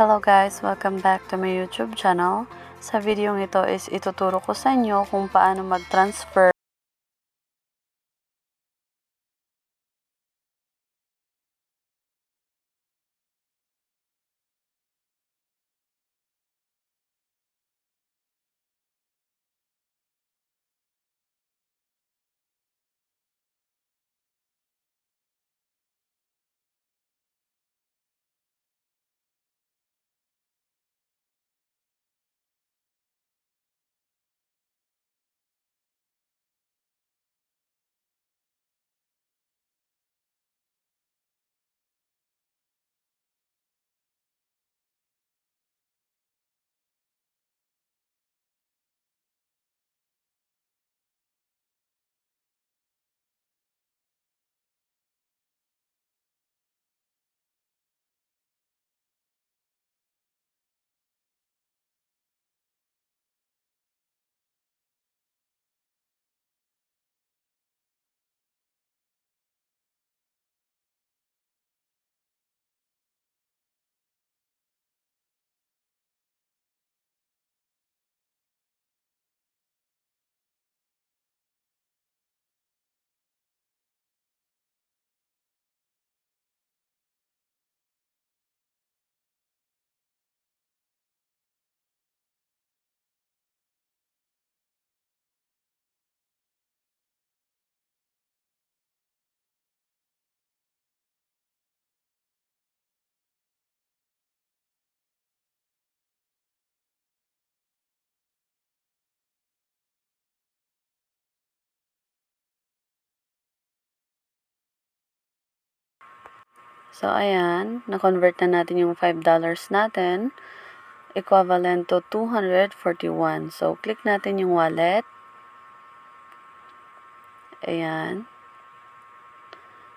Hello guys! Welcome back to my YouTube channel. Sa video ito is ituturo ko sa inyo kung paano mag-transfer So, ayan, na-convert na natin yung $5 natin, equivalent to 241. So, click natin yung wallet. Ayan.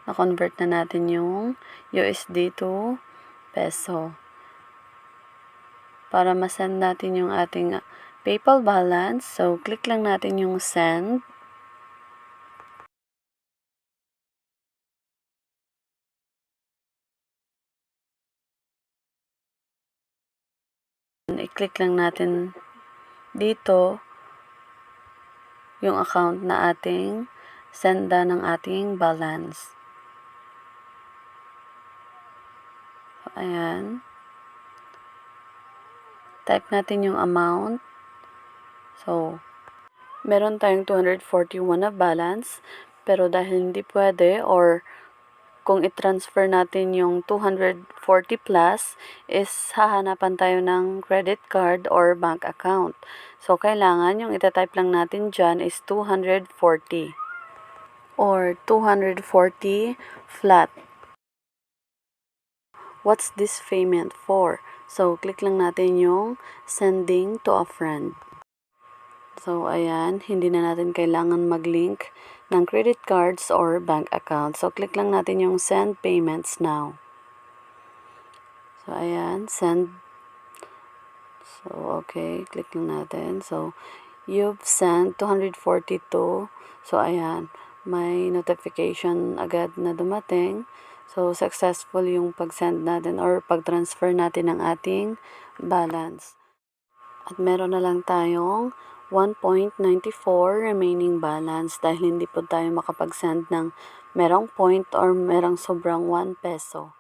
Na-convert na natin yung USD to peso. Para ma-send natin yung ating PayPal balance, so, click lang natin yung send. I-click lang natin dito yung account na ating senda ng ating balance. So, ayan. Type natin yung amount. So, meron tayong 241 na balance, pero dahil hindi pwede or kung i-transfer natin yung 240 plus is hahanapan tayo ng credit card or bank account. So, kailangan yung itatype lang natin dyan is 240 or 240 flat. What's this payment for? So, click lang natin yung sending to a friend. So, ayan, hindi na natin kailangan mag-link ng credit cards or bank account. So, click lang natin yung send payments now. So, ayan, send. So, okay, click lang natin. So, you've sent 242. So, ayan, may notification agad na dumating. So, successful yung pag-send natin or pag-transfer natin ng ating balance. At meron na lang tayong 1.94 remaining balance dahil hindi po tayo makapag-send ng merong point or merong sobrang 1 peso.